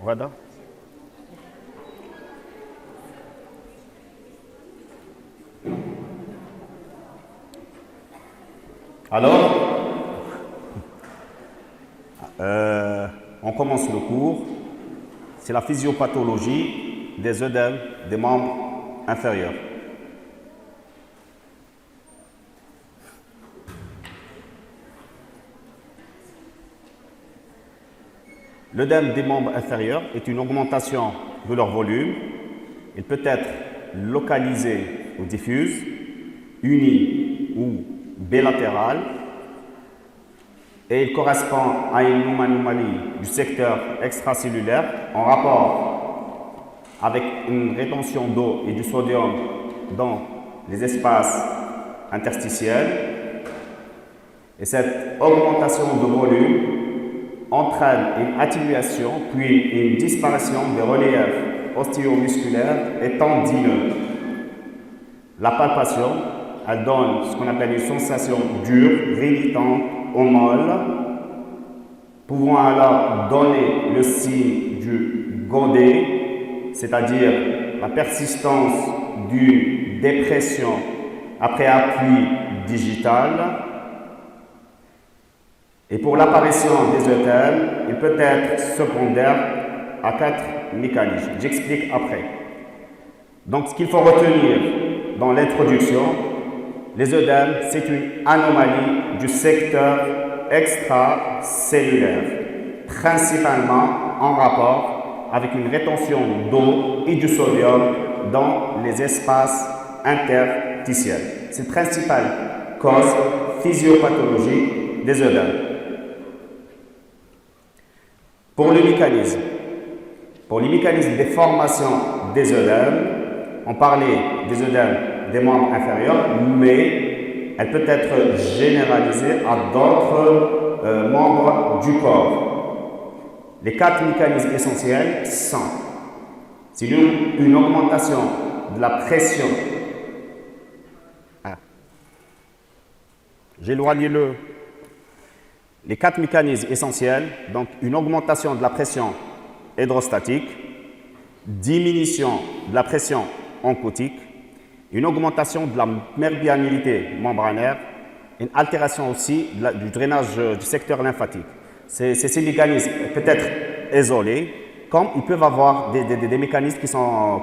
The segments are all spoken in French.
Voilà. Alors, on commence le cours. C'est la physiopathologie des œdèmes des membres inférieurs. L'œdème des membres inférieurs est une augmentation de leur volume. Il peut être localisé ou diffuse, uni ou bilatéral, et il correspond à une anomalie du secteur extracellulaire en rapport avec une rétention d'eau et du sodium dans les espaces interstitiels. Et cette augmentation de volume entraîne une atténuation puis une disparition des reliefs ostéomusculaires et tendineux. La palpation, elle donne ce qu'on appelle une sensation dure, irritante au molle, pouvant alors donner le signe du godet, c'est-à-dire la persistance d'une dépression après appui digital. Et pour l'apparition des œdèmes, il peut être secondaire à 4 mécanismes. J'explique après. Donc, ce qu'il faut retenir dans l'introduction, les œdèmes, c'est une anomalie du secteur extracellulaire, principalement en rapport avec une rétention d'eau et du sodium dans les espaces interstitiels. C'est la principale cause physiopathologique des œdèmes. Pour les mécanismes de formation des œdèmes, on parlait des œdèmes des membres inférieurs, mais elle peut être généralisée à d'autres membres du corps. Les 4 mécanismes essentiels sont une augmentation de la pression. J'éloigne les 4 mécanismes essentiels, donc une augmentation de la pression hydrostatique, diminution de la pression oncotique, une augmentation de la perméabilité membranaire, une altération aussi du drainage du secteur lymphatique. Ces mécanismes peuvent être isolés, comme ils peuvent avoir des mécanismes qui sont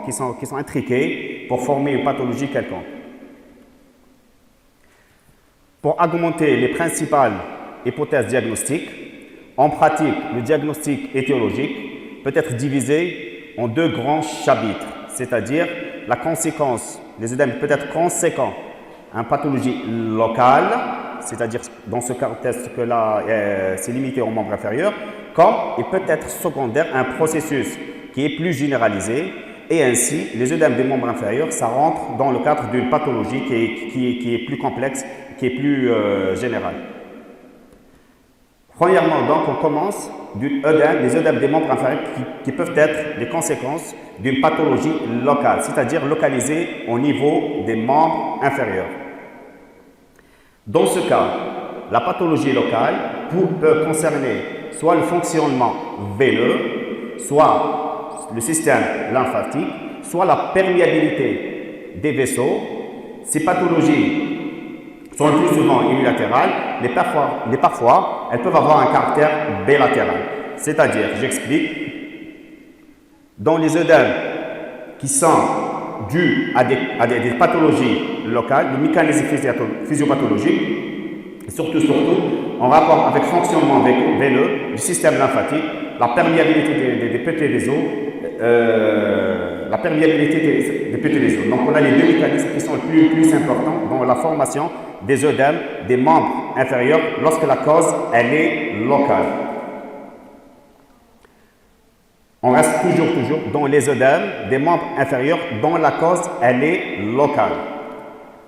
intriqués pour former une pathologie quelconque. Pour augmenter les principales hypothèses diagnostiques, en pratique, le diagnostic étiologique peut être divisé en 2 grands chapitres, c'est-à-dire la conséquence, les œdèmes peuvent être conséquents à une pathologie locale, c'est-à-dire dans ce contexte que là, c'est limité aux membres inférieurs, comme il peut être secondaire à un processus qui est plus généralisé, et ainsi, les œdèmes des membres inférieurs, ça rentre dans le cadre d'une pathologie qui est plus complexe, qui est plus générale. Premièrement, donc, on commence des œdèmes des membres inférieurs qui peuvent être les conséquences d'une pathologie locale, c'est-à-dire localisée au niveau des membres inférieurs. Dans ce cas, la pathologie locale peut concerner soit le fonctionnement veineux, soit le système lymphatique, soit la perméabilité des vaisseaux. Ces pathologies sont le plus souvent unilatérales, mais parfois, elles peuvent avoir un caractère bilatéral. C'est-à-dire, j'explique, dans les œdèmes qui sont dus à des pathologies locales, le mécanisme physiopathologique, et surtout en rapport avec le fonctionnement veineux du système lymphatique, la perméabilité des petits vaisseaux, Donc, on a les 2 mécanismes qui sont les plus importants dans la formation des œdèmes des membres inférieurs lorsque la cause, elle est locale. On reste toujours dans les œdèmes des membres inférieurs dont la cause, elle est locale.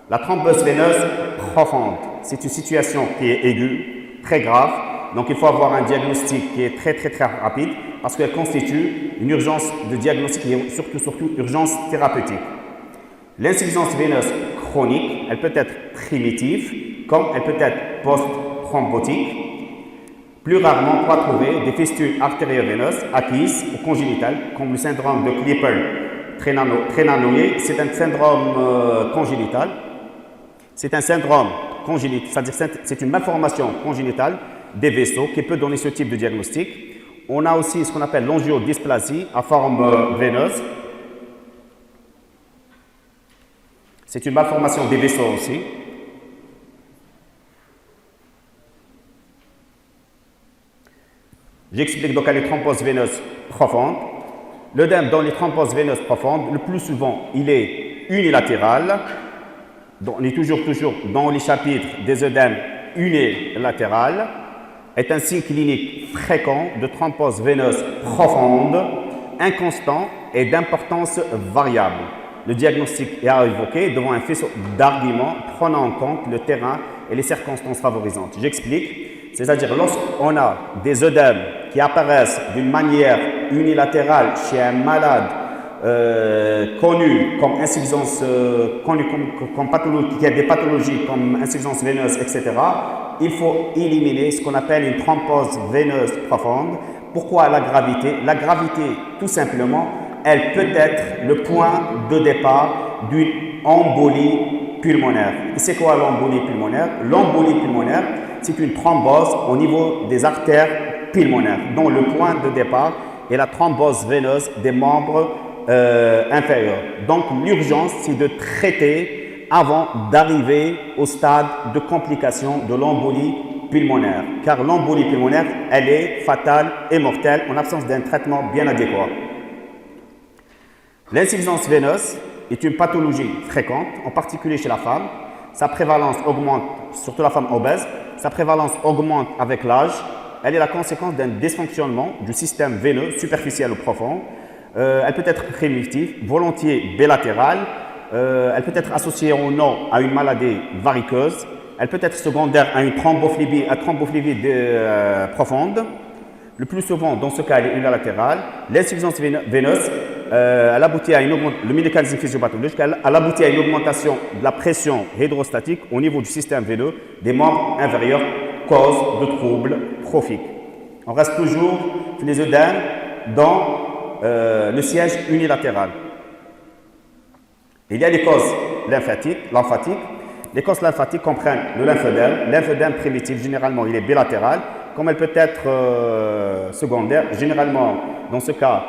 La thrombose veineuse profonde, c'est une situation qui est aiguë, très grave. Donc, il faut avoir un diagnostic qui est très rapide parce qu'elle constitue une urgence de diagnostic et surtout urgence thérapeutique. L'insuffisance veineuse chronique, elle peut être primitive, comme elle peut être post-thrombotique. Plus rarement, on va trouver des fistules artério-veineuses acquises ou congénitales, comme le syndrome de Klippel-Trenaunay. C'est un syndrome congénital. C'est un syndrome congénital, c'est-à-dire c'est une malformation congénitale des vaisseaux qui peut donner ce type de diagnostic. On a aussi ce qu'on appelle l'angiodysplasie à forme veineuse. C'est une malformation des vaisseaux aussi. J'explique donc à les thromboses veineuses profondes. L'œdème dans les thromboses veineuses profondes, le plus souvent, il est unilatéral. Donc, on est toujours dans les chapitres des œdèmes unilatérales. Est un signe clinique fréquent de thrombose veineuse profonde, inconstant et d'importance variable. Le diagnostic est à évoquer devant un faisceau d'arguments prenant en compte le terrain et les circonstances favorisantes. J'explique, c'est-à-dire lorsqu'on a des œdèmes qui apparaissent d'une manière unilatérale chez un malade connu comme insuffisance, comme pathologie, qui a des pathologies comme insuffisance veineuse, etc., il faut éliminer ce qu'on appelle une thrombose veineuse profonde. Pourquoi la gravité? La gravité, tout simplement, elle peut être le point de départ d'une embolie pulmonaire. Et c'est quoi l'embolie pulmonaire? L'embolie pulmonaire, c'est une thrombose au niveau des artères pulmonaires, dont le point de départ est la thrombose veineuse des membres inférieurs. Donc l'urgence, c'est de traiter avant d'arriver au stade de complication de l'embolie pulmonaire. Car l'embolie pulmonaire, elle est fatale et mortelle en absence d'un traitement bien adéquat. L'insuffisance veineuse est une pathologie fréquente, en particulier chez la femme. Sa prévalence augmente, surtout la femme obèse. Sa prévalence augmente avec l'âge. Elle est la conséquence d'un dysfonctionnement du système veineux superficiel ou profond. Elle peut être primitive, volontiers bilatérale. Elle peut être associée ou non à une maladie variceuse. Elle peut être secondaire à une thrombophlébie profonde. Le plus souvent, dans ce cas, elle est unilatérale. L'insuffisance veineuse, elle aboutit à le mécanisme physiopathologique, elle aboutit à une augmentation de la pression hydrostatique au niveau du système veineux des membres inférieurs, cause de troubles trophiques. On reste toujours les œdèmes dans le siège unilatéral. Il y a les causes lymphatiques. Les causes lymphatiques comprennent le lymphœdème. Lymphœdème primitif, généralement, il est bilatéral. Comme elle peut être secondaire, généralement, dans ce cas,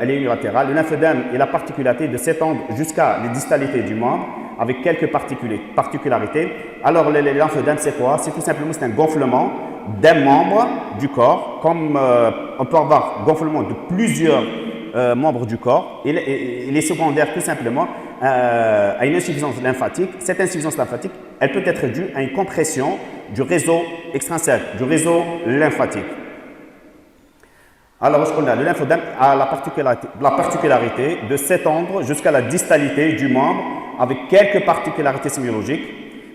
elle est unilatérale. Le lymphœdème est la particularité de s'étendre jusqu'à les distalités du membre, avec quelques particularités. Alors, le lymphodème, c'est quoi? C'est tout simplement un gonflement d'un membre du corps, comme on peut avoir gonflement de plusieurs membres du corps. Il est secondaire tout simplement à une insuffisance lymphatique. Cette insuffisance lymphatique, elle peut être due à une compression du réseau extrinsèque, du réseau lymphatique. Alors, ce qu'on a, le lymphodème a la particularité de s'étendre jusqu'à la distalité du membre avec quelques particularités sémiologiques.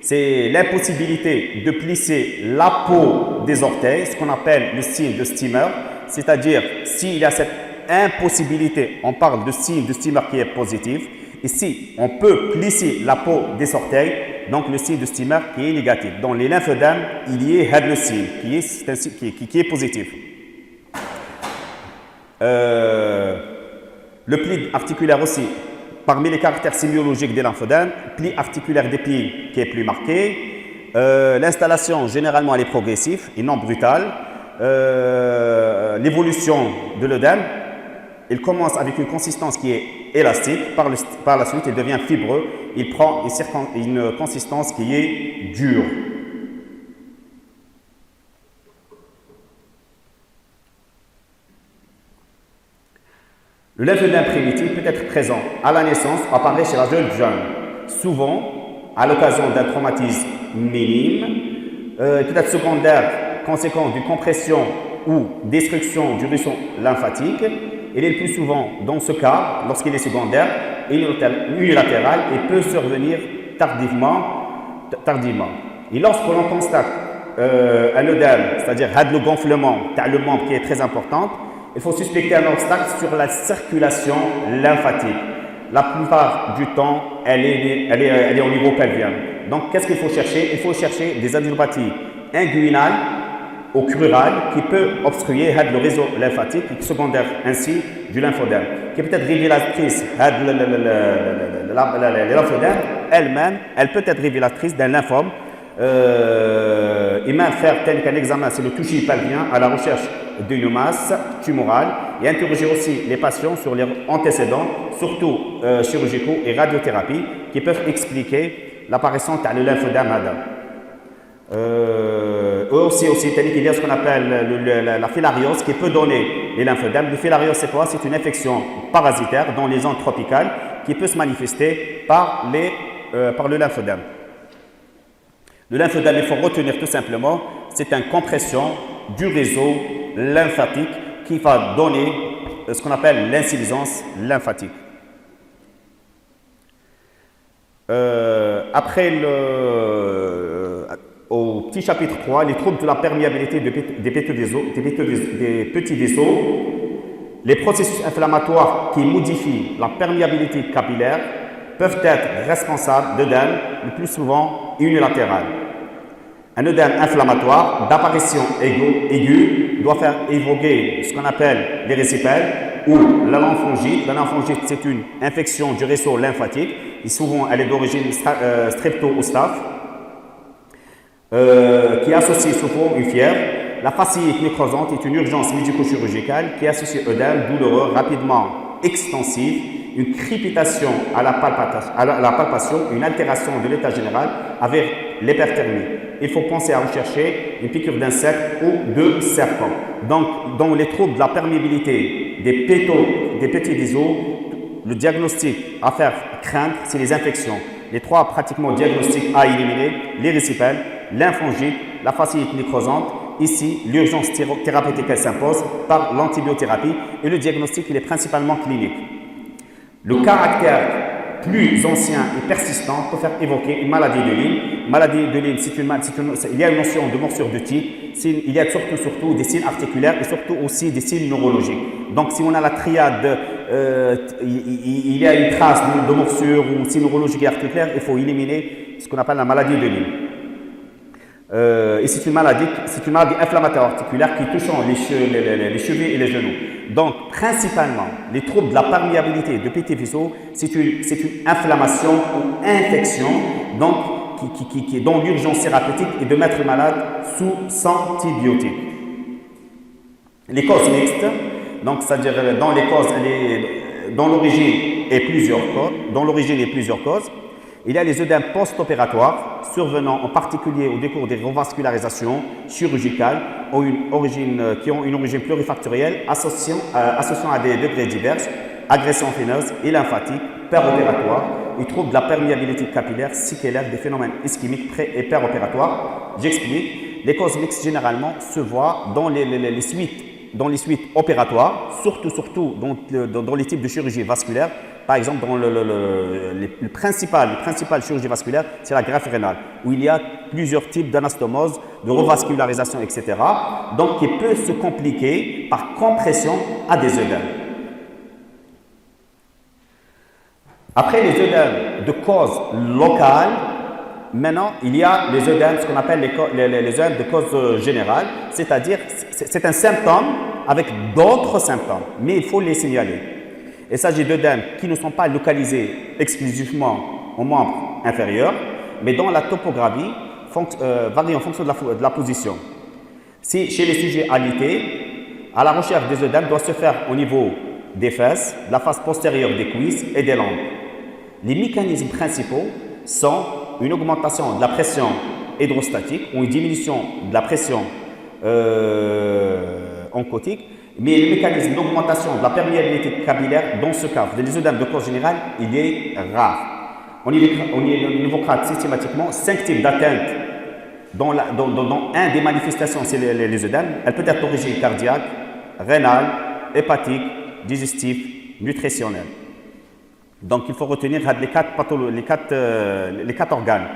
C'est l'impossibilité de plisser la peau des orteils, ce qu'on appelle le signe de Stimmer, c'est-à-dire s'il y a cette impossibilité, on parle de signe de Stimmer qui est positif. Ici, on peut plisser la peau des orteils, donc le signe de Stimmer qui est négatif. Dans les lymphodèmes, il y a le signe qui est positif. Le pli articulaire aussi, parmi les caractères sémiologiques des lymphodèmes, pli articulaire des pieds qui est plus marqué. L'installation, généralement, elle est progressive et non brutale. L'évolution de l'œdème, il commence avec une consistance qui est élastique. Par la suite, il devient fibreux. Il prend une consistance qui est dure. Le lymphodème primitif peut être présent à la naissance, apparaît chez la jeune. Souvent, à l'occasion d'un traumatisme minime, peut être secondaire, conséquence d'une compression ou destruction du ruisseau lymphatique. Il est le plus souvent, dans ce cas, lorsqu'il est secondaire, unilatéral et peut survenir tardivement. Et lorsque l'on constate un œdème, c'est-à-dire le gonflement, le membre qui est très important, il faut suspecter un obstacle sur la circulation lymphatique. La plupart du temps, elle est au niveau pelvien. Donc, qu'est-ce qu'il faut chercher? Il faut chercher des adénopathies inguinales ou crural qui peut obstruer le réseau lymphatique secondaire ainsi du lymphodème, qui peut être révélatrice les lymphodèmes elle-même, elle peut être révélatrice d'un lymphome. Et même faire tel qu'un examen, c'est le toucher pelvien à la recherche d'une masse tumorale et interroger aussi les patients sur leurs antécédents, surtout chirurgicaux et radiothérapie, qui peuvent expliquer l'apparition de lymphodème. Aussi, il y a ce qu'on appelle la filariose qui peut donner les lymphodèmes. Le filariose, c'est quoi? C'est une infection parasitaire dans les zones tropicales qui peut se manifester par le lymphodème. Le lymphodème, il faut retenir tout simplement, c'est une compression du réseau lymphatique qui va donner ce qu'on appelle l'insuffisance lymphatique. Après au petit chapitre 3, les troubles de la perméabilité des petits vaisseaux, les processus inflammatoires qui modifient la perméabilité capillaire peuvent être responsables d'œdèmes, le plus souvent unilatéral. Un œdème inflammatoire d'apparition aiguë doit faire évoquer ce qu'on appelle les récipèles ou la lymphongite. La lymphongite, c'est une infection du réseau lymphatique et souvent elle est d'origine strepto ou staph, qui associe souvent une fièvre. La fasciite nécrosante est une urgence médico-chirurgicale qui associe œdème douloureux rapidement extensif, une crépitation à la palpation, une altération de l'état général avec l'hyperthermie. Il faut penser à rechercher une piqûre d'insecte ou de serpent. Donc, dans les troubles de la perméabilité des petits vaisseaux, le diagnostic à faire craindre, c'est les infections. Les trois pratiquement diagnostics à éliminer, les récipèles, lymphongite, la fasciite nécrosante. Ici, l'urgence thérapeutique elle s'impose par l'antibiothérapie et le diagnostic il est principalement clinique. Le caractère plus ancien et persistant peut faire évoquer une maladie de Lyme. Maladie de Lyme, il y a une notion de morsure de tique, il y a surtout des signes articulaires et surtout aussi des signes neurologiques. Donc, si on a la triade, il y a une trace de morsure ou signes neurologiques et articulaires, il faut éliminer ce qu'on appelle la maladie de Lyme. Et c'est une maladie inflammatoire articulaire qui touche les chevilles et les genoux. Donc, principalement, les troubles de la perméabilité de petits vaisseaux, c'est une inflammation ou infection donc, dont l'urgence thérapeutique est de mettre le malade sous antibiotiques. Les causes mixtes, donc c'est-à-dire dans les causes, dans l'origine et plusieurs causes. Il y a les œdèmes post-opératoires survenant en particulier au décours des revascularisations chirurgicales qui ont une origine plurifactorielle associant à des degrés divers, agression veineuse et lymphatique, péropératoire et troubles de la perméabilité capillaire, cyclaire, des phénomènes ischémiques pré- et péropératoires. J'explique. Les causes mixtes généralement se voient dans les suites opératoires, surtout dans les types de chirurgie vasculaire. Par exemple, dans le principal chirurgie vasculaire, c'est la greffe rénale, où il y a plusieurs types d'anastomose, de revascularisation, etc. Donc, qui peut se compliquer par compression à des œdèmes. Après les œdèmes de cause locale, maintenant, il y a les œdèmes, ce qu'on appelle les œdèmes de cause générale, c'est-à-dire c'est un symptôme avec d'autres symptômes, mais il faut les signaler. Il s'agit d'œdèmes qui ne sont pas localisés exclusivement aux membres inférieurs, mais dont la topographie varie en fonction de la position. Si chez les sujets alités, à la recherche des œdèmes doit se faire au niveau des fesses, de la face postérieure des cuisses et des langues. Les mécanismes principaux sont une augmentation de la pression hydrostatique ou une diminution de la pression oncotique, mais le mécanisme d'augmentation de la perméabilité capillaire, dans ce cas, des œdèmes de cause générale, il est rare. On évoquera systématiquement 5 types d'atteintes dont un des manifestations, c'est les œdèmes. Elle peut être d'origine cardiaque, rénale, hépatique, digestive, nutritionnelle. Donc, il faut retenir les quatre organes.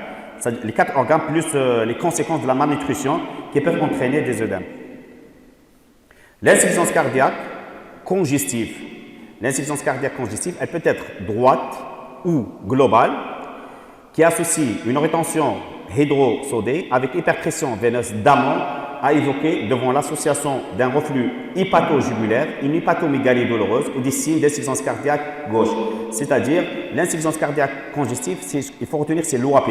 Les 4 organes plus les conséquences de la malnutrition qui peuvent entraîner des œdèmes. L'insuffisance cardiaque congestive. L'insuffisance cardiaque congestive, elle peut être droite ou globale, qui associe une rétention hydrosodée avec hyperpression veineuse d'amont à évoquer devant l'association d'un reflux hépato-jugulaire, une hépatomégalie douloureuse ou des signes d'insuffisance cardiaque gauche. C'est-à-dire, l'insuffisance cardiaque congestive, il faut retenir, c'est l'OAP.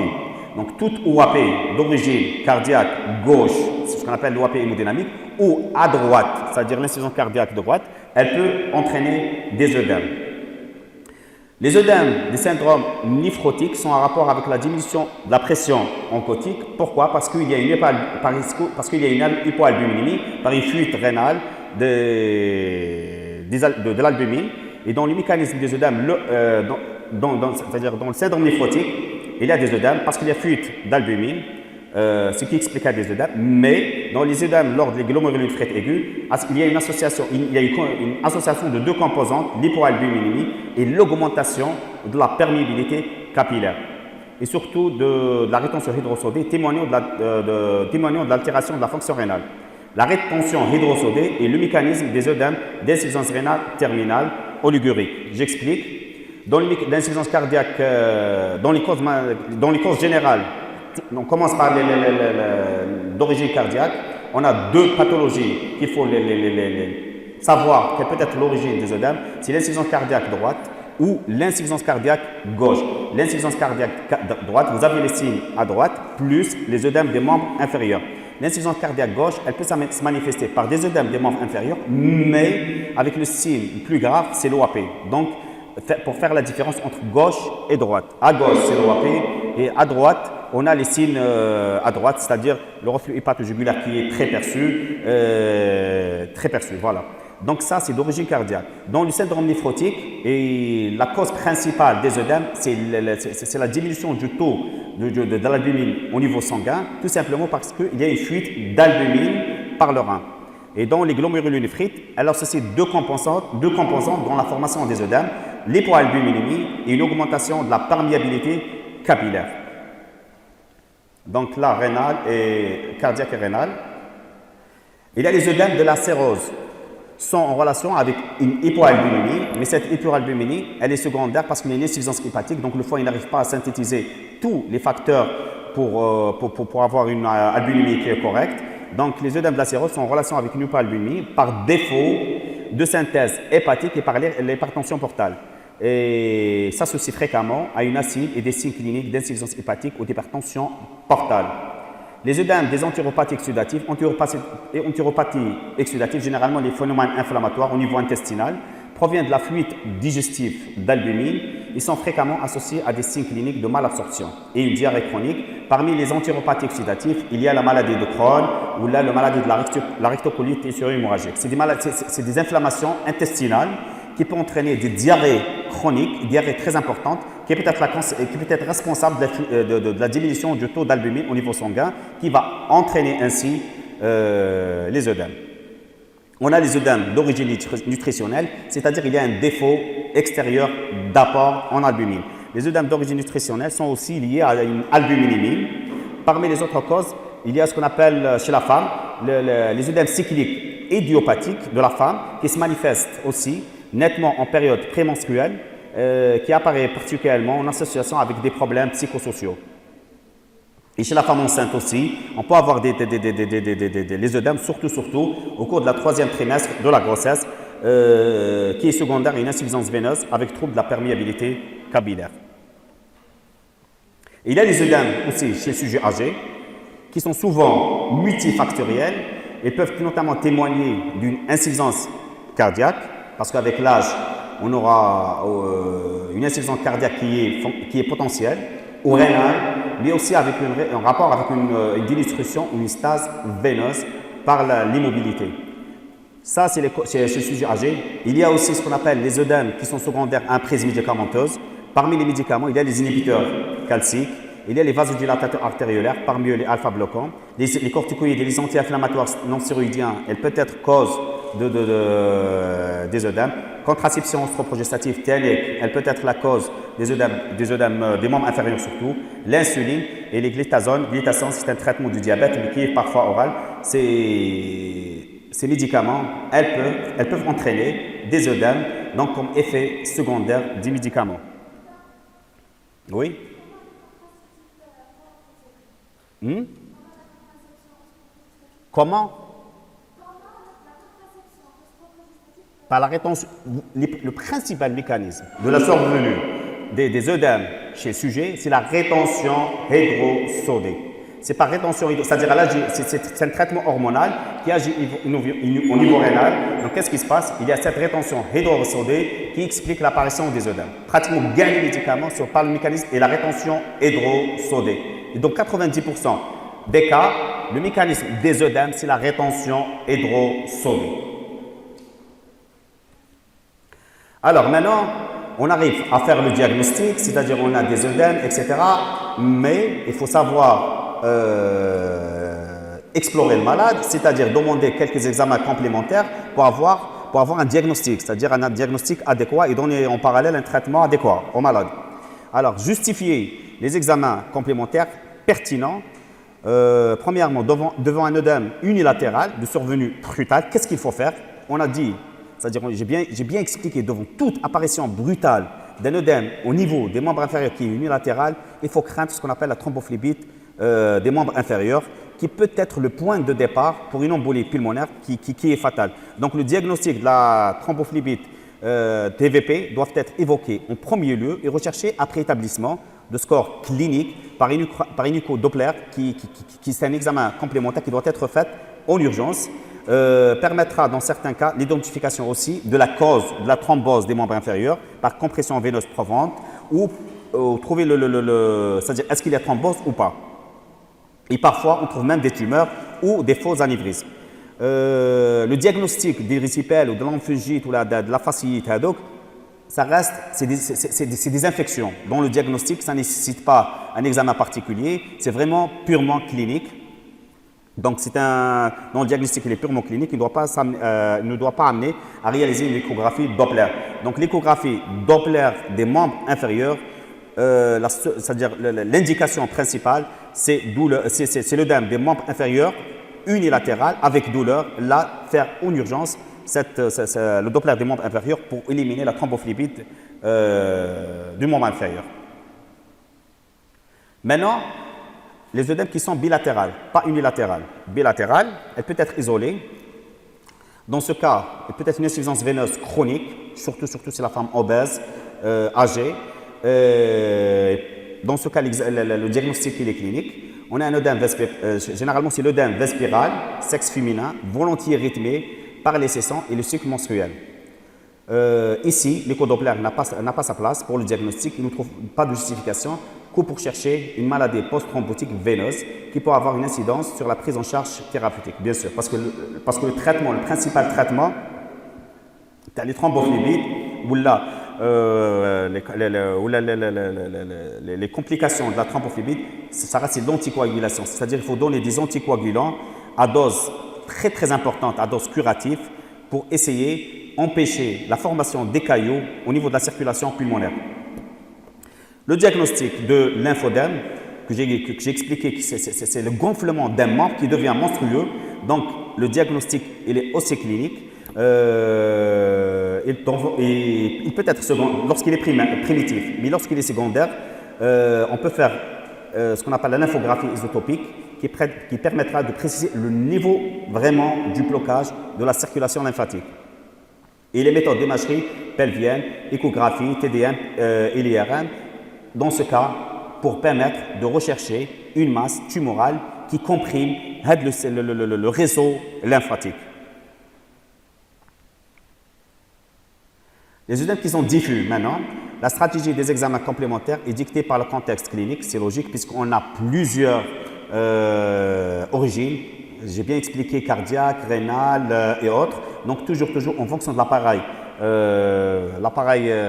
Donc, toute OAP d'origine cardiaque gauche, c'est ce qu'on appelle l'OAP hémodynamique, ou à droite, c'est-à-dire l'insuffisance cardiaque droite, elle peut entraîner des œdèmes. Les œdèmes des syndromes néphrotiques sont en rapport avec la diminution de la pression oncotique. Pourquoi? Parce qu'il y a une hypoalbuminémie par une fuite rénale de l'albumine. Et dans le mécanisme des œdèmes, c'est-à-dire dans le syndrome néphrotique, il y a des œdèmes parce qu'il y a fuite d'albumine, ce qui explique des œdèmes. Mais dans les œdèmes lors des glomérulonéphrite aiguë, il y a une association de deux composantes, l'hypoalbuminémie et l'augmentation de la perméabilité capillaire. Et surtout de la rétention hydrosodée témoignant de l'altération de la fonction rénale. La rétention hydrosodée est le mécanisme des œdèmes d'insuffisance rénale terminale oligurique. J'explique. Dans l'insuffisance cardiaque, dans les causes générales, on commence par d'origine cardiaque. On a deux pathologies qu'il faut savoir quelle peut être l'origine des œdèmes. C'est l'insuffisance cardiaque droite ou l'insuffisance cardiaque gauche. L'insuffisance cardiaque droite, vous avez les signes à droite, plus les œdèmes des membres inférieurs. L'insuffisance cardiaque gauche, elle peut se manifester par des œdèmes des membres inférieurs, mais avec le signe le plus grave, c'est l'OAP. Donc, pour faire la différence entre gauche et droite. À gauche, c'est l'OAP, et à droite, on a les signes à droite, c'est-à-dire le reflux hépato-jugulaire qui est très perçu, voilà. Donc ça, c'est d'origine cardiaque. Dans le syndrome néphrotique, et la cause principale des œdèmes, c'est la diminution du taux de l'albumine au niveau sanguin, tout simplement parce qu'il y a une fuite d'albumine par le rein. Et dans les glomérulonéphrite, elle associe deux composantes dans la formation des œdèmes, l'hypoalbuminémie et une augmentation de la perméabilité capillaire. Donc là, rénale et cardiaque et rénale. Il y a les œdèmes de la cirrhose, sont en relation avec une hypoalbuminémie, mais cette hypoalbuminémie, elle est secondaire parce qu'il y a une insuffisance hépatique, donc le foie n'arrive pas à synthétiser tous les facteurs pour avoir une albuminémie qui est correcte. Donc les œdèmes de la cirrhose sont en relation avec une hypoalbuminémie par défaut de synthèse hépatique et par l'hypertension portale. Et s'associe fréquemment à une acide et des signes cliniques d'insuffisance hépatique ou d'hypertension portale. Les œdèmes des entéropathies exsudatifs, et entéropathies exsudatives, généralement les phénomènes inflammatoires au niveau intestinal, proviennent de la fuite digestive d'albumine. Ils sont fréquemment associés à des signes cliniques de malabsorption et une diarrhée chronique. Parmi les entéropathies exsudatives, il y a la maladie de Crohn ou la maladie de la rectocolite hémorragique. C'est des inflammations intestinales qui peuvent entraîner des diarrhées chroniques, une diarrhée très importante, qui peut être responsable de la diminution du taux d'albumine au niveau sanguin, qui va entraîner ainsi les œdèmes. On a les œdèmes d'origine nutritionnelle, c'est-à-dire qu'il y a un défaut extérieur d'apport en albumine. Les œdèmes d'origine nutritionnelle sont aussi liés à une albuminémie. Parmi les autres causes, il y a ce qu'on appelle chez la femme les œdèmes cycliques idiopathiques de la femme qui se manifestent aussi nettement en période prémenstruelle, qui apparaît particulièrement en association avec des problèmes psychosociaux. Et chez la femme enceinte aussi, on peut avoir les œdèmes, surtout au cours de la 3e trimestre de la grossesse, qui est secondaire à une insuffisance veineuse avec trouble de la perméabilité capillaire. Et il y a les œdèmes aussi chez le sujet âgé, qui sont souvent multifactoriels et peuvent notamment témoigner d'une insuffisance cardiaque, parce qu'avec l'âge, on aura une insuffisance cardiaque qui est potentielle, ou rénale, mais aussi avec un rapport avec une dénutrition ou une stase veineuse par l'immobilité. Ça, c'est le sujet âgé. Il y a aussi ce qu'on appelle les œdèmes qui sont secondaires à une prise médicamenteuse. Parmi les médicaments, il y a les inhibiteurs calciques, il y a les vasodilatateurs artériolaires, parmi eux les alpha-bloquants, les corticoïdes et les anti-inflammatoires non stéroïdiens, elles peuvent être cause des œdèmes. Contraception oestroprogestative, TNF, elle peut être la cause des œdèmes des membres inférieurs surtout. L'insuline et les glitazones, c'est un traitement du diabète mais qui est parfois oral. Ces médicaments, elles peuvent entraîner des œdèmes, donc comme effet secondaire des médicaments. Oui? Comment? Par la rétention. Le principal mécanisme de la survenue des œdèmes chez le sujet, c'est la rétention hydrosodée. C'est par rétention, c'est-à-dire c'est un traitement hormonal qui agit au niveau rénal. Donc, qu'est-ce qui se passe? Il y a cette rétention hydrosodée qui explique l'apparition des œdèmes. Pratiquement, gain les médicaments par le mécanisme et la rétention hydrosodée. Et donc, 90% des cas, le mécanisme des œdèmes, c'est la rétention hydrosodée. Alors, maintenant, on arrive à faire le diagnostic, c'est-à-dire on a des œdèmes, etc. Mais il faut savoir explorer le malade, c'est-à-dire demander quelques examens complémentaires pour avoir un diagnostic, c'est-à-dire un diagnostic adéquat et donner en parallèle un traitement adéquat au malade. Alors, justifier les examens complémentaires pertinents, premièrement, devant un œdème unilatéral de survenue brutale, qu'est-ce qu'il faut faire? On a dit, c'est-à-dire j'ai bien expliqué, devant toute apparition brutale d'un œdème au niveau des membres inférieurs qui est unilatéral, il faut craindre ce qu'on appelle la thrombophlébite des membres inférieurs, qui peut être le point de départ pour une embolie pulmonaire qui est fatale. Donc, le diagnostic de la thrombophlébite TVP doit être évoqué en premier lieu et recherché après établissement de score clinique par une écho-Doppler, qui c'est un examen complémentaire qui doit être fait en urgence. Permettra dans certains cas l'identification aussi de la cause de la thrombose des membres inférieurs par compression veineuse profonde ou trouver c'est-à-dire est-ce qu'il y a thrombose ou pas. Et parfois, on trouve même des tumeurs ou des faux anévrismes. Le diagnostic d'érysipèle ou de l'emphysite ou de la fasciite, donc, ça reste, c'est des infections. Dans le diagnostic, ça ne nécessite pas un examen particulier, c'est vraiment purement clinique. Donc, dans le diagnostic, il est purement clinique, il ne doit pas amener à réaliser une échographie Doppler. Donc, l'échographie Doppler des membres inférieurs, c'est-à-dire l'indication principale, c'est l'œdème des membres inférieurs unilatéral avec douleur. Là, faire en urgence le Doppler des membres inférieurs pour éliminer la thrombophlébite du membre inférieur. Maintenant, les œdèmes qui sont bilatérales, pas unilatérales. Bilatérales, elle peut être isolée. Dans ce cas, elle peut être une insuffisance veineuse chronique, surtout si la femme obèse, âgée. Dans ce cas, le diagnostic il est clinique. On a un œdème généralement c'est l'œdème vespiral, sexe féminin, volontiers rythmé par les séctions et le cycle menstruel. Ici, l'écho-Doppler n'a pas sa place pour le diagnostic. Il ne trouve pas de justification que pour chercher une maladie post-thrombotique veineuse qui peut avoir une incidence sur la prise en charge thérapeutique, bien sûr, parce que le principal traitement, les thrombophlébite ou les complications de la thrombophlébite, ça reste l'anticoagulation, c'est-à-dire qu'il faut donner des anticoagulants à dose très très importante, à dose curative, pour essayer d'empêcher la formation des caillots au niveau de la circulation pulmonaire. Le diagnostic de lymphodème, que j'ai expliqué, c'est le gonflement d'un membre qui devient monstrueux. Donc, le diagnostic, il est aussi clinique. Il peut être lorsqu'il est primitif, mais lorsqu'il est secondaire, on peut faire ce qu'on appelle la lymphographie isotopique qui permettra de préciser le niveau vraiment du blocage de la circulation lymphatique. Et les méthodes d'imagerie pelvienne, échographie, TDM et l'IRM, dans ce cas, pour permettre de rechercher une masse tumorale qui comprime le réseau lymphatique. Les œdèmes qui sont diffus maintenant, la stratégie des examens complémentaires est dictée par le contexte clinique, c'est logique puisqu'on a plusieurs origines. J'ai bien expliqué cardiaque, rénal et autres. Donc toujours en fonction de l'appareil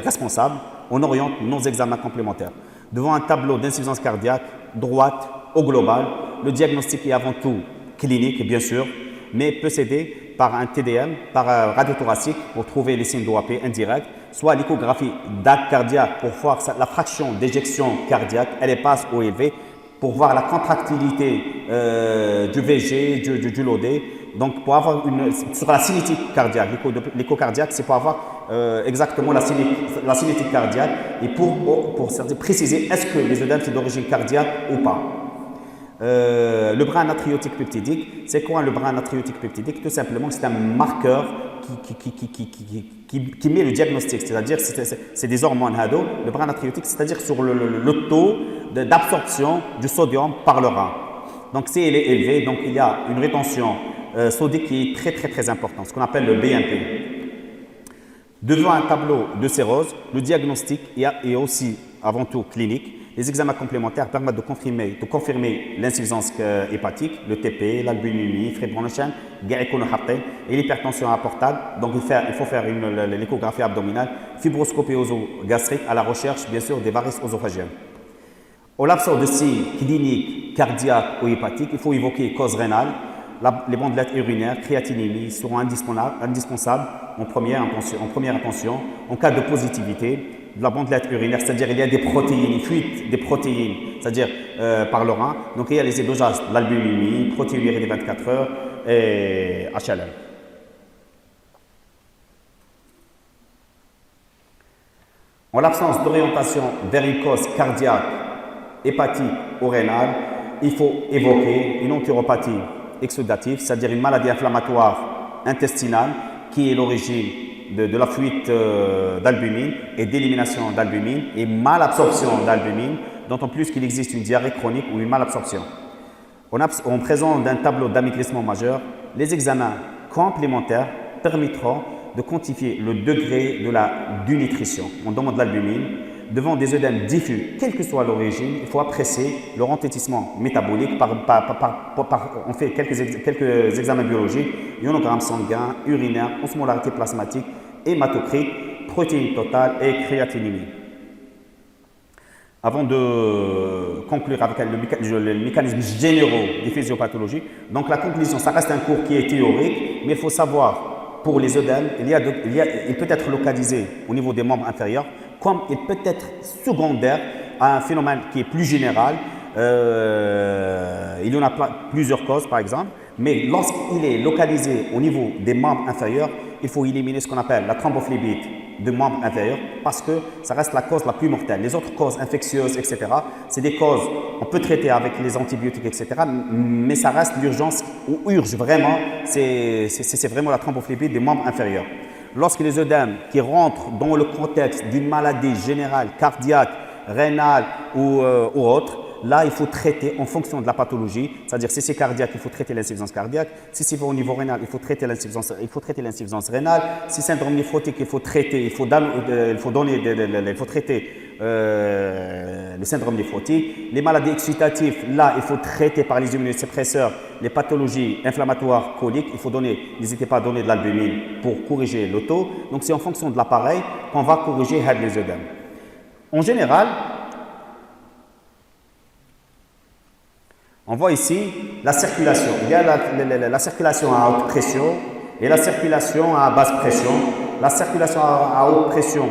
responsable, on oriente nos examens complémentaires. Devant un tableau d'insuffisance cardiaque droite au global, le diagnostic est avant tout clinique bien sûr, mais peut s'aider par un TDM, par radiothoracique pour trouver les signes d'OAP indirects, soit l'échographie d'acte cardiaque pour voir la fraction d'éjection cardiaque, elle est basse ou élevée, pour voir la contractilité du VG, du LOD. Donc, pour avoir sur la cinétique cardiaque, l'écho cardiaque, c'est pour avoir exactement la cinétique cardiaque et pour préciser est-ce que les œdèmes sont d'origine cardiaque ou pas. Le brin natriotique peptidique, c'est quoi le brin natriotique peptidique? Tout simplement, c'est un marqueur qui met le diagnostic, c'est-à-dire c'est des hormones hado, le brin natriotique, c'est-à-dire sur le taux d'absorption du sodium par le rein. Donc si il est élevé, donc il y a une rétention sodique qui est très importante, ce qu'on appelle le BNP. Devant un tableau de cirrhose, le diagnostic est aussi avant tout clinique. Les examens complémentaires permettent de confirmer l'insuffisance hépatique, le TP, l'albuminie, fibrinogen, et l'hypertension apportable. Donc il faut faire l'échographie abdominale, fibroscopie oesogastrique à la recherche bien sûr des varices œsophagiennes. Au l'absence de signes cliniques, cardiaques ou hépatiques, il faut évoquer cause rénale. Les bandelettes urinaires, créatinémie seront indispensables en première attention. En cas de positivité de la bandelette urinaire, c'est-à-dire il y a des protéines, une fuite des protéines, c'est-à-dire par le rein. Donc il y a les dosage de l'albuminie, protéinurie des 24 heures et HLM. En l'absence d'orientation vers une cause cardiaque, hépatique ou rénale, il faut évoquer une entéropathie exudative, c'est-à-dire une maladie inflammatoire intestinale qui est l'origine de la fuite d'albumine et d'élimination d'albumine et malabsorption d'albumine, d'autant plus qu'il existe une diarrhée chronique ou une malabsorption. En présence d'un tableau d'amaigrissement majeur, les examens complémentaires permettront de quantifier le degré de la dénutrition. On demande l'albumine. Devant des œdèmes diffus, quelle que soit l'origine, il faut apprécier le ralentissement métabolique. On fait quelques examens biologiques, ionogramme sanguin, urinaire, osmolarité plasmatique, hématocrite, protéines totales et créatinémie. Avant de conclure avec les mécanismes généraux des physiopathologies, donc la conclusion, ça reste un cours qui est théorique, mais il faut savoir, pour les œdèmes, il peut être localisé au niveau des membres inférieurs, comme il peut être secondaire à un phénomène qui est plus général. Il y en a plusieurs causes par exemple, mais lorsqu'il est localisé au niveau des membres inférieurs, il faut éliminer ce qu'on appelle la thrombophlébite de membres inférieurs parce que ça reste la cause la plus mortelle. Les autres causes infectieuses, etc., c'est des causes on peut traiter avec les antibiotiques, etc., mais ça reste l'urgence ou urge vraiment, c'est vraiment la thrombophlébite des membres inférieurs. Lorsque les œdèmes qui rentrent dans le contexte d'une maladie générale, cardiaque, rénale ou autre, là, il faut traiter en fonction de la pathologie, c'est-à-dire si c'est cardiaque, il faut traiter l'insuffisance cardiaque, si c'est au niveau rénal, il faut traiter l'insuffisance rénale, si c'est syndrome néphrotique, il faut traiter le syndrome néphrotique. Les maladies excitatives, là, il faut traiter par les immunosuppresseurs les pathologies inflammatoires coliques. N'hésitez pas à donner de l'albumine pour corriger le taux. Donc, c'est en fonction de l'appareil qu'on va corriger les œdèmes. En général, on voit ici la circulation. Il y a la circulation à haute pression et la circulation à basse pression. La circulation à haute pression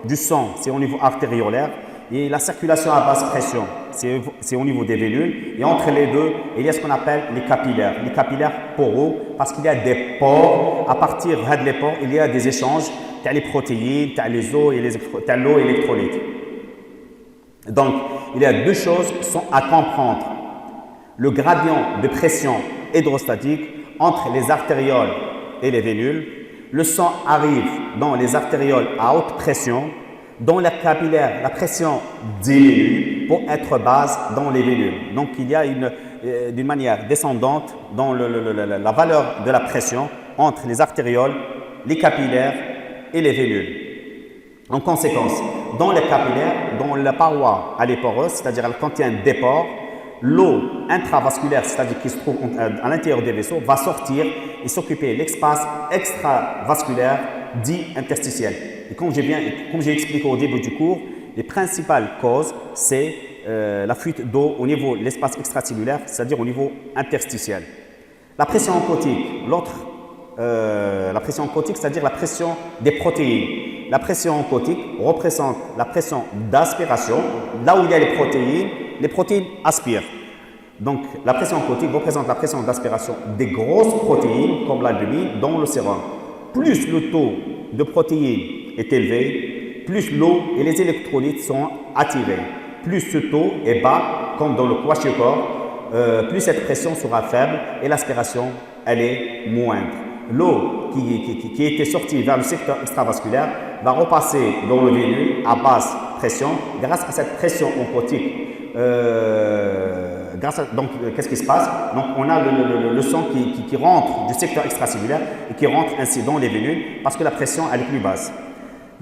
du sang, c'est au niveau artériolaire. Et la circulation à basse pression, c'est au niveau des vénules. Et entre les deux, il y a ce qu'on appelle les capillaires poraux, parce qu'il y a des pores. À partir des pores, il y a des échanges. Tu as les protéines, tu as les eaux et l'eau et l'électrolyte. Donc, il y a deux choses qui sont à comprendre. Le gradient de pression hydrostatique entre les artérioles et les vénules. Le sang arrive dans les artérioles à haute pression. Dans les capillaires, la pression diminue pour être basse dans les vénules. Donc, il y a d'une manière descendante dans la valeur de la pression entre les artérioles, les capillaires et les vénules. En conséquence, dans les capillaires, dans la paroi elle est poreuse, c'est-à-dire elle contient des pores, l'eau intravasculaire, c'est-à-dire qui se trouve à l'intérieur des vaisseaux, va sortir et s'occuper de l'espace extravasculaire dit interstitiel. Et comme j'ai expliqué au début du cours, les principales causes, c'est la fuite d'eau au niveau de l'espace extracellulaire, c'est-à-dire au niveau interstitiel. La pression oncotique, la pression oncotique, c'est-à-dire la pression des protéines. La pression oncotique représente la pression d'aspiration. Là où il y a les protéines aspirent. Donc, la pression oncotique représente la pression d'aspiration des grosses protéines, comme l'albumine, dans le sérum. Plus le taux de protéines est élevé, plus l'eau et les électrolytes sont attirés. Plus ce taux est bas, comme dans le kwashiorkor, plus cette pression sera faible et l'aspiration, elle est moindre. L'eau qui était sortie vers le secteur extravasculaire va repasser dans le veineux à basse pression grâce à cette pression oncotique. Donc, qu'est-ce qui se passe? Donc, on a le sang qui rentre du secteur extracellulaire et qui rentre ainsi dans les veineux parce que la pression elle est plus basse.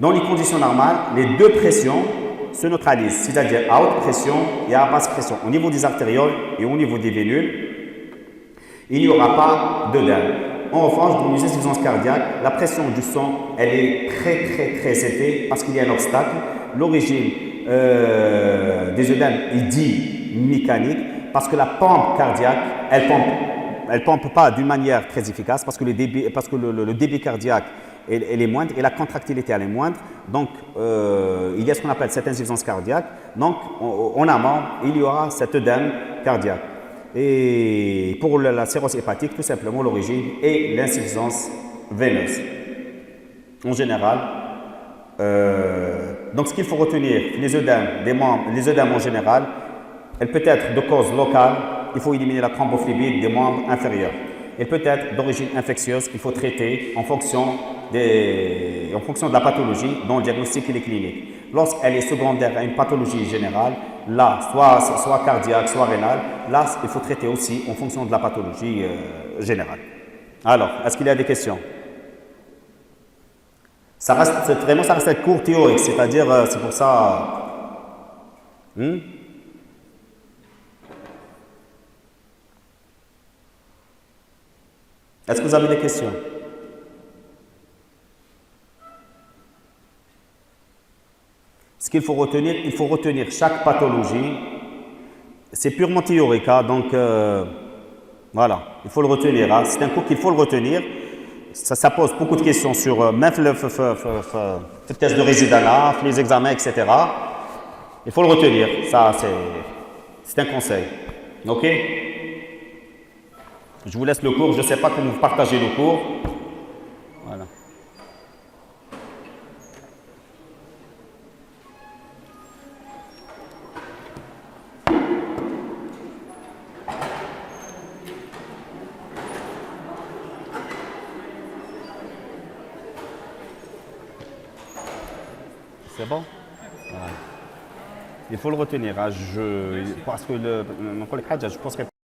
Dans les conditions normales, les deux pressions se neutralisent, c'est-à-dire à haute pression et à basse pression. Au niveau des artérioles et au niveau des veineux, il n'y aura pas d'œdème. En revanche, dans les insuffisances cardiaques, la pression du sang elle est très élevée parce qu'il y a un obstacle. L'origine des œdèmes est dit mécanique parce que la pompe cardiaque, elle pompe pas d'une manière très efficace parce que le débit cardiaque elle est moindre et la contractilité elle est moindre. Donc, il y a ce qu'on appelle cette insuffisance cardiaque. Donc, en amont, il y aura cet œdème cardiaque. Et pour la cirrhose hépatique, tout simplement, l'origine est l'insuffisance veineuse. En général, donc ce qu'il faut retenir, les œdèmes en général, elle peut être de cause locale, il faut éliminer la thrombophlébite des membres inférieurs. Elle peut être d'origine infectieuse, il faut traiter en fonction de la pathologie dont le diagnostic est clinique. Lorsqu'elle est secondaire à une pathologie générale, là, soit cardiaque, soit rénale, là, il faut traiter aussi en fonction de la pathologie générale. Alors, est-ce qu'il y a des questions? Ça reste un cours théorique, c'est-à-dire, c'est pour ça... Est-ce que vous avez des questions? Ce qu'il faut retenir chaque pathologie. C'est purement théorique, hein, donc voilà, il faut le retenir. Hein. C'est un cours qu'il faut le retenir. Ça pose beaucoup de questions sur même le test de résidat, les examens, etc. Il faut le retenir. Ça, c'est un conseil. OK? Je vous laisse le cours. Je ne sais pas comment vous partagez le cours. Voilà. C'est bon? Voilà. Il faut le retenir. Hein. Parce que mon collègue Hadja, je pense qu'elle